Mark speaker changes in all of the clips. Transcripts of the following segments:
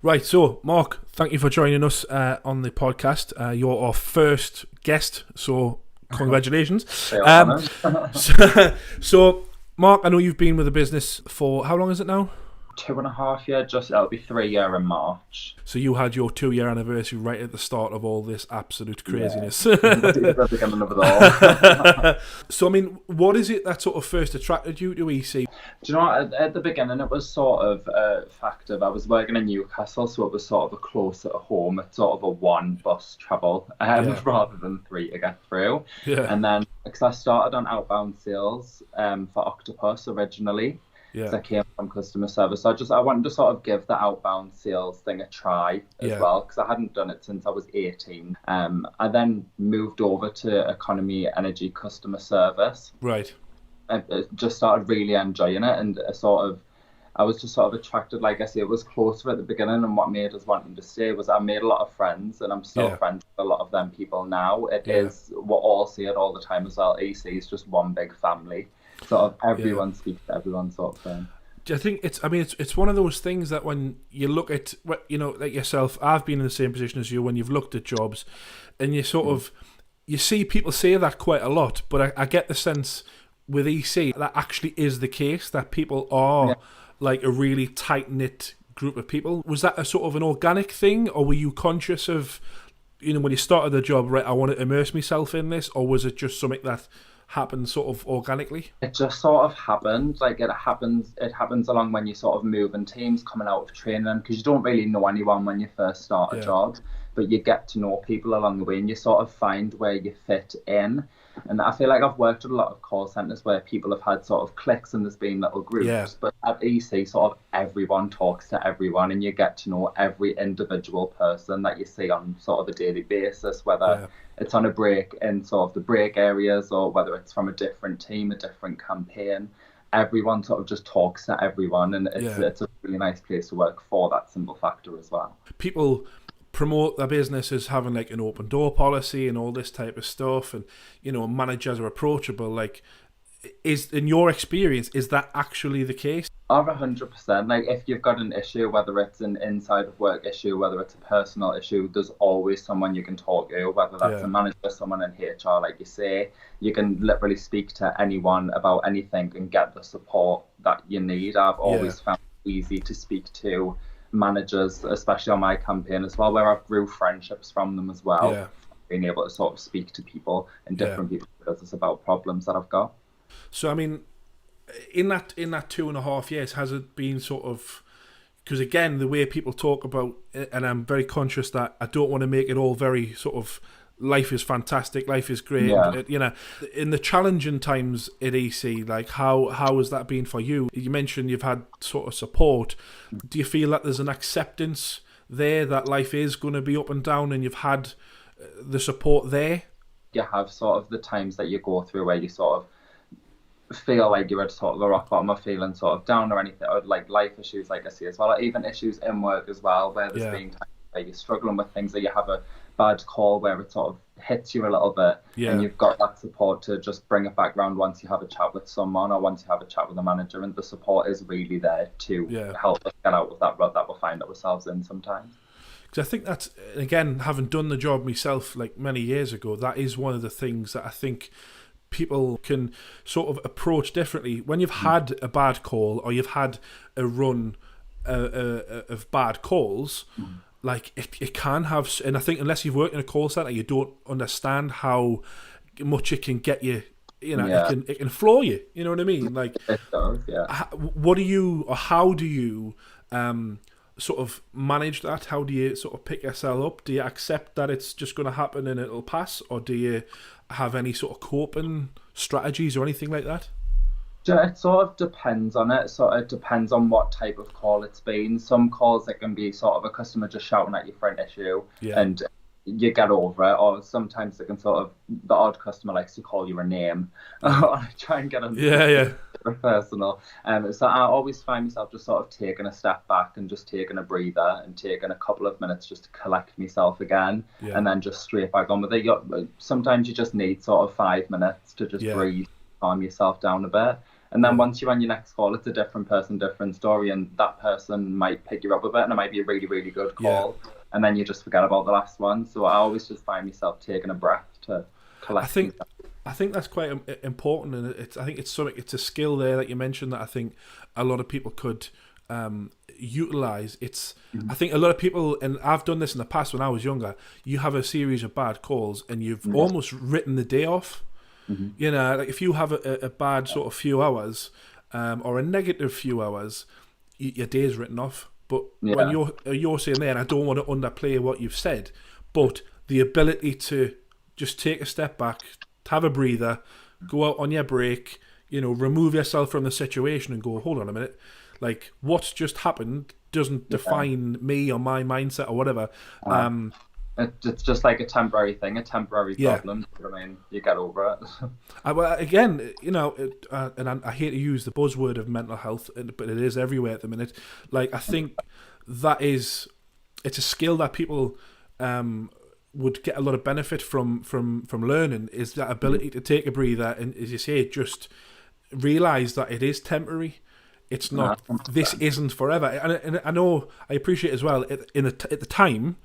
Speaker 1: Right, so Mark, thank you for joining us on the podcast. You're our first guest, so congratulations.
Speaker 2: Fail
Speaker 1: Um,
Speaker 2: on
Speaker 1: so, Mark, I know you've been with the business for how long is it now?
Speaker 2: 2.5 years, just it'll be 3 year in March.
Speaker 1: So you had your 2 year anniversary right at the start of all this absolute
Speaker 2: Yeah,
Speaker 1: craziness.
Speaker 2: the beginning of it all.
Speaker 1: So, I mean, what is it that sort of first attracted you to EC?
Speaker 2: Do you know what? At the beginning, it was sort of a fact of I was working in Newcastle, so it was sort of a closer to home. It's sort of a one bus travel
Speaker 1: Yeah,
Speaker 2: rather than three to get through.
Speaker 1: yeah,
Speaker 2: And then, because I started on outbound sales for Octopus originally,
Speaker 1: yeah,
Speaker 2: because I came from customer service. So I wanted to sort of give the outbound sales thing a try as
Speaker 1: yeah,
Speaker 2: well, because I hadn't done it since I was 18. I then moved over to economy, energy, customer service.
Speaker 1: right,
Speaker 2: I just started really enjoying it, and I was just sort of attracted. Like I say, it was closer at the beginning, and what made us wanting to stay was I made a lot of friends, and I'm still
Speaker 1: yeah,
Speaker 2: friends with a lot of them people now. It
Speaker 1: yeah,
Speaker 2: is what all see it all the time as well. EC is just one big family. Sort of
Speaker 1: yeah.
Speaker 2: everyone speaks to everyone sort of thing.
Speaker 1: I think it's. I mean, it's one of those things that when you look at what like yourself, I've been in the same position as you. When you've looked at jobs, and you sort of you see people say that quite a lot, but I get the sense with EC that actually is the case that people
Speaker 2: Yeah.
Speaker 1: are like a really tight knit group of people. Was that a sort of an organic thing, or were you conscious of when you started the job? Right, I want to immerse myself in this, or was it just something that happened sort of organically?
Speaker 2: It just sort of happened. Like it happens along when you sort of move in teams coming out of training because you don't really know anyone when you first start a
Speaker 1: Yeah,
Speaker 2: job, but you get to know people along the way and you sort of find where you fit in. And I feel like I've worked at a lot of call centers where people have had sort of cliques and there's been little
Speaker 1: yeah,
Speaker 2: groups, but at EC, sort of everyone talks to everyone and you get to know every individual person that you see on sort of a daily basis, whether
Speaker 1: yeah,
Speaker 2: it's on a break in sort of the break areas or whether it's from a different team, a different campaign. Everyone sort of just talks to everyone, and
Speaker 1: yeah.
Speaker 2: it's a really nice place to work for that simple factor as well.
Speaker 1: People promote their business as having like an open door policy and all this type of stuff, and managers are approachable. Like, is in your experience, is that actually the case?
Speaker 2: 100%. Like if you've got an issue, whether it's an inside of work issue, whether it's a personal issue, there's always someone you can talk to, whether that's
Speaker 1: Yeah,
Speaker 2: a manager, someone in HR, like you say. You can literally speak to anyone about anything and get the support that you need. I've
Speaker 1: yeah,
Speaker 2: always found it easy to speak to managers, especially on my campaign as well, where I've grew friendships from them as well.
Speaker 1: yeah,
Speaker 2: Being able to sort of speak to people and
Speaker 1: yeah.
Speaker 2: different people in the business about problems that I've got.
Speaker 1: So I mean, in that 2.5 years, has it been sort of, because again, the way people talk about it, and I'm very conscious that I don't want to make it all very sort of life is fantastic, life is great.
Speaker 2: Yeah.
Speaker 1: In the challenging times at EC, like how has that been for you? You mentioned you've had sort of support. Do you feel that there's an acceptance there that life is going to be up and down, and you've had the support there?
Speaker 2: You have sort of the times that you go through where you sort of feel like you're at sort of a rock bottom or feeling sort of down or anything, or like life issues, like I see as well, or even issues in work as well, where there's
Speaker 1: Yeah,
Speaker 2: been times where you're struggling with things, or you have a bad call where it sort of hits you a little bit, and
Speaker 1: yeah,
Speaker 2: you've got that support to just bring it back round once you have a chat with someone or once you have a chat with a manager, and the support is really there to
Speaker 1: yeah.
Speaker 2: help us get out of that rut that we'll find ourselves in sometimes.
Speaker 1: Because I think that's, again, having done the job myself like many years ago, that is one of the things that I think people can sort of approach differently. When you've had a bad call or you've had a run of bad calls, like it can have, and I think unless you've worked in a call center, you don't understand how much it can get you. It
Speaker 2: Yeah,
Speaker 1: can floor you. You know what I mean? Like,
Speaker 2: it does. Yeah.
Speaker 1: what do you, or how do you sort of manage that? How do you sort of pick yourself up? Do you accept that it's just going to happen and it'll pass, or do you have any sort of coping strategies or anything like that?
Speaker 2: Yeah, it sort of depends on it. So it depends on what type of call it's been. Some calls it can be sort of a customer just shouting at you for an issue
Speaker 1: Yeah,
Speaker 2: and you get over it, or sometimes they can sort of the odd customer likes to call you a name or try and get on
Speaker 1: yeah, yeah,
Speaker 2: personal. So I always find myself just sort of taking a step back and just taking a breather and taking a couple of minutes just to collect myself again,
Speaker 1: yeah,
Speaker 2: and then just straight back on with it. Sometimes you just need sort of 5 minutes to just
Speaker 1: yeah,
Speaker 2: breathe, calm yourself down a bit. And then once you're on your next call, it's a different person, different story, and that person might pick you up a bit, and it might be a really, really good call.
Speaker 1: Yeah.
Speaker 2: And then you just forget about the last one. So I always just find myself taking a breath to collect.
Speaker 1: I think that's quite important, and I think it's something. It's a skill there that you mentioned that I think a lot of people could utilize. I think a lot of people, and I've done this in the past when I was younger. You have a series of bad calls, and you've almost written the day off. You know, like if you have a bad sort of few hours, or a negative few hours, your day's written off. But when you're saying there, and I don't want to underplay what you've said, but the ability to just take a step back, have a breather, go out on your break, you know, remove yourself from the situation and go, hold on a minute, like what's just happened doesn't define me or my mindset or whatever.
Speaker 2: It's just like a temporary thing, a temporary problem. I mean, you get over it.
Speaker 1: Well, again, you know, and I hate to use the buzzword of mental health, but it is everywhere at the minute. Like, I think it's a skill that people would get a lot of benefit from learning, is that ability to take a breather and, as you say, just realize that it is temporary. It's not. This isn't forever. And I know, I appreciate as well. At the time,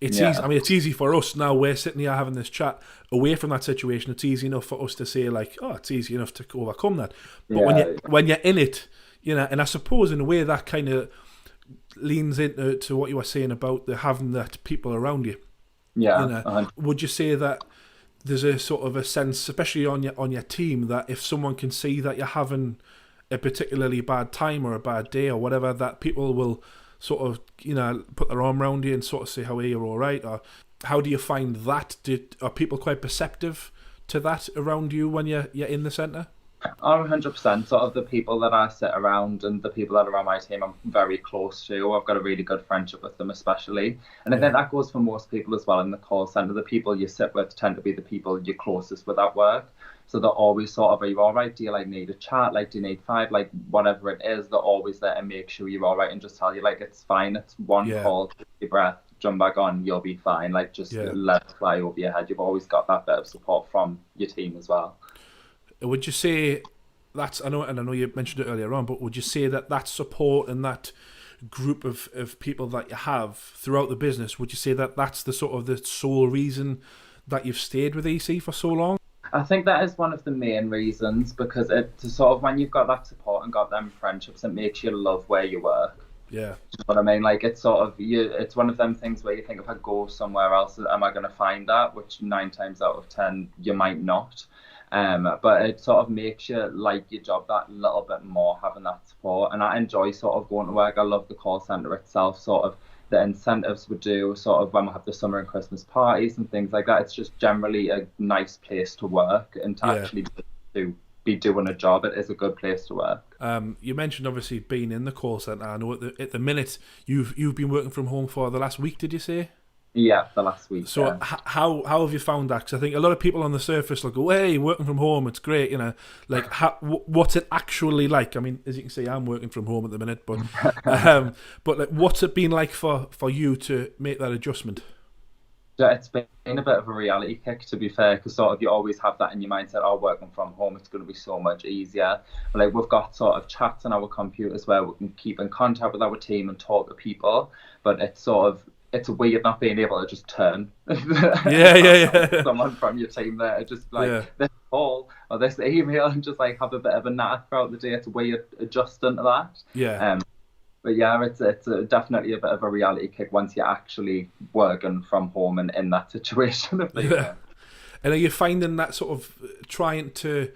Speaker 1: it's easy. I mean, it's easy for us now. We're sitting here having this chat away from that situation. It's easy enough for us to say, like, "Oh, it's easy enough to overcome that." But when you're in it, you know, and I suppose in a way that kind of leans into what you were saying about having that people around you.
Speaker 2: Yeah.
Speaker 1: You know, would you say that there's a sort of a sense, especially on your team, that if someone can see that you're having a particularly bad time or a bad day or whatever, that people will sort of, you know, put their arm around you and sort of say, how are you, all right? Or how do you find that? Are people quite perceptive to that around you when you're in the centre?
Speaker 2: 100%. Sort of the people that I sit around and the people that are on my team, I'm very close to. I've got a really good friendship with them, especially. And I think that goes for most people as well in the call centre. The people you sit with tend to be the people you're closest with at work. So they're always sort of, are you all right? Do you like need a chat? Like, do you need 5? Like, whatever it is, they're always there and make sure you're all right and just tell you, like, it's fine. It's one call, take your breath, jump back on, you'll be fine. Like, just let it fly over your head. You've always got that bit of support from your team as well.
Speaker 1: Would you say that's, I know you mentioned it earlier on, but would you say that support and that group of people that you have throughout the business, would you say that that's the sort of the sole reason that you've stayed with EC for so long?
Speaker 2: I think that is one of the main reasons, because it's sort of, when you've got that support and got them friendships, it makes you love where you work.
Speaker 1: Yeah.
Speaker 2: You know what I mean? Like, it's sort of, it's one of them things where you think, if I go somewhere else, am I going to find that? Which 9 times out of 10, you might not. But it sort of makes you like your job that little bit more, having that support. And I enjoy sort of going to work. I love the call centre itself, sort of the incentives we do, sort of when we have the summer and Christmas parties and things like that. It's just generally a nice place to work and to actually be doing a job. It is a good place to work.
Speaker 1: You mentioned obviously being in the call centre. I know at the minute you've been working from home for the last week, did you say?
Speaker 2: Yeah, the last week.
Speaker 1: So how have you found that? Because I think a lot of people on the surface will go, hey, working from home, it's great, you know. Like, what's it actually like? I mean, as you can see, I'm working from home at the minute, but like, what's it been like for you to make that adjustment?
Speaker 2: Yeah, it's been a bit of a reality kick, to be fair, because sort of you always have that in your mindset, oh, working from home, it's going to be so much easier. But like, we've got sort of chats on our computers where we can keep in contact with our team and talk to people, but it's sort of, it's weird not being able to just turn. Someone from your team there, just like this call or this email, and just like have a bit of a natter throughout the day. It's weird adjusting to that. Yeah. But yeah, it's definitely a bit of a reality kick once you're actually working from home and in that situation.
Speaker 1: And are you finding that sort of trying to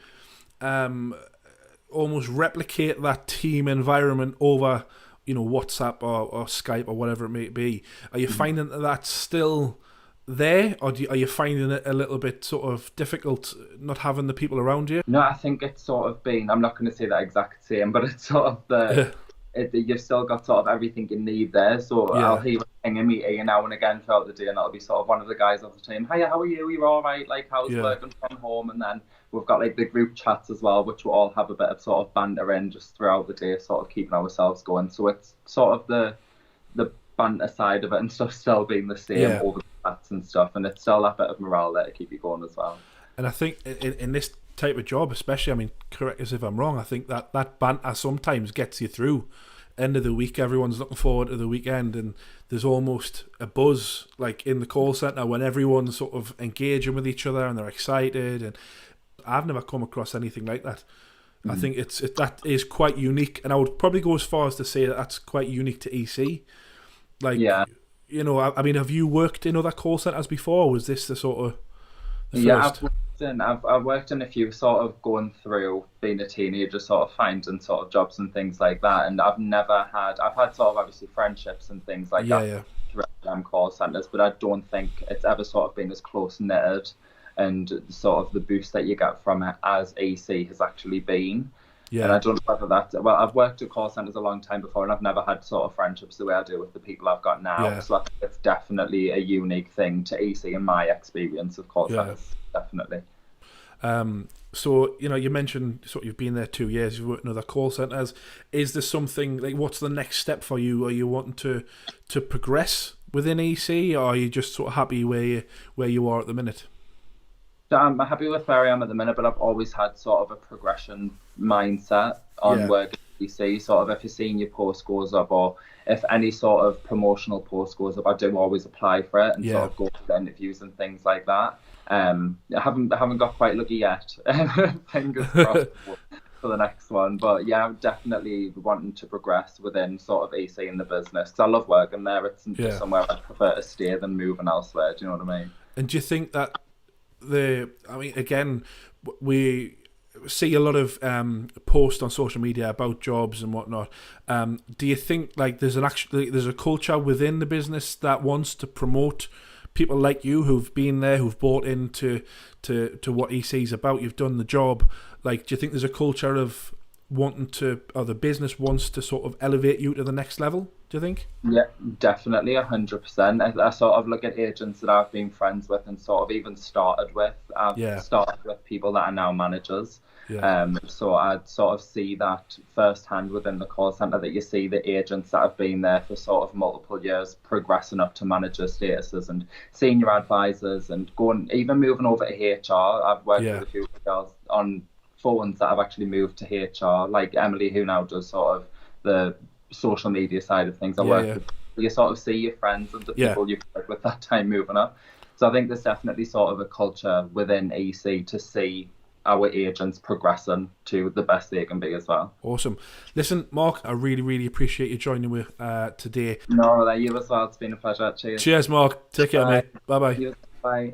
Speaker 1: almost replicate that team environment over, you know, WhatsApp or Skype or whatever it may be? Are you finding that that's still there, or are you finding it a little bit sort of difficult not having the people around you?
Speaker 2: No, I think it's sort of been, I'm not going to say that exact same, but it's sort of you've still got sort of everything you need there. So I'll hear pinging me now and again throughout the day, and it'll be sort of one of the guys of the team, hiya, how are you? You're all right? Like, how's working from home? And then we've got like the group chats as well, which will all have a bit of sort of banter in just throughout the day, sort of keeping ourselves going. So it's sort of the banter side of it and stuff still being the same over the chats and stuff, and it's still that bit of morale there to keep you going as well.
Speaker 1: And I think in this type of job, especially, I mean, correct us if I'm wrong, I think that banter sometimes gets you through. End of the week, everyone's looking forward to the weekend, and there's almost a buzz like in the call centre when everyone's sort of engaging with each other and they're excited, and I've never come across anything like that. I think that is quite unique, and I would probably go as far as to say that that's quite unique to EC. Like, you know, I mean, have you worked in other call centres before, or was this the sort of the first?
Speaker 2: I've worked in a few, sort of going through being a teenager, sort of finding sort of jobs and things like that, and I've had sort of obviously friendships and things like that throughout call centres, but I don't think it's ever sort of been as close knitted, and sort of the boost that you get from it as EC has actually been. Yeah. And I don't know whether I've worked at call centres a long time before, and I've never had sort of friendships the way I do with the people I've got now. Yeah. So I think it's definitely a unique thing to EC in my experience of call centres, definitely.
Speaker 1: So, you know, you mentioned sort of you've been there 2 years, you've worked in other call centres. Is there something, like, what's the next step for you? Are you wanting to progress within EC, or are you just sort of happy where you are at the minute?
Speaker 2: I'm happy with where I am at the minute, but I've always had sort of a progression mindset on working at EC. Sort of if a senior post goes up, or if any sort of promotional post goes up, I do always apply for it and sort of go to the interviews and things like that. I haven't got quite lucky yet. Fingers crossed for the next one. But yeah, I'm definitely wanting to progress within sort of EC in the business, because I love working there. It's just somewhere I prefer to stay than moving elsewhere. Do you know what I mean?
Speaker 1: And do you think that again, we see a lot of posts on social media about jobs and whatnot. Do you think like there's a culture within the business that wants to promote people like you who've been there, who've bought into what EC's about? You've done the job. Like, do you think there's a culture of or the business wants to sort of elevate you to the next level? Do you think?
Speaker 2: Yeah, definitely, 100%. I sort of look at agents that I've been friends with and sort of even started with. I've started with people that are now managers. Yeah. So I'd sort of see that firsthand within the call centre, that you see the agents that have been there for sort of multiple years progressing up to manager statuses and senior advisors, and even moving over to HR. I've worked with a few girls on phones that have actually moved to HR, like Emily, who now does sort of the social media side of things. I work with, you sort of see your friends and the people you've worked with that time moving up. So I think there's definitely sort of a culture within EC to see our agents progressing to the best they can be as well.
Speaker 1: Awesome. Listen, Mark, I really, really appreciate you joining me today.
Speaker 2: No, you as well. It's been a pleasure. Cheers.
Speaker 1: Cheers, Mark. Take care, mate. Bye-bye.
Speaker 2: Bye.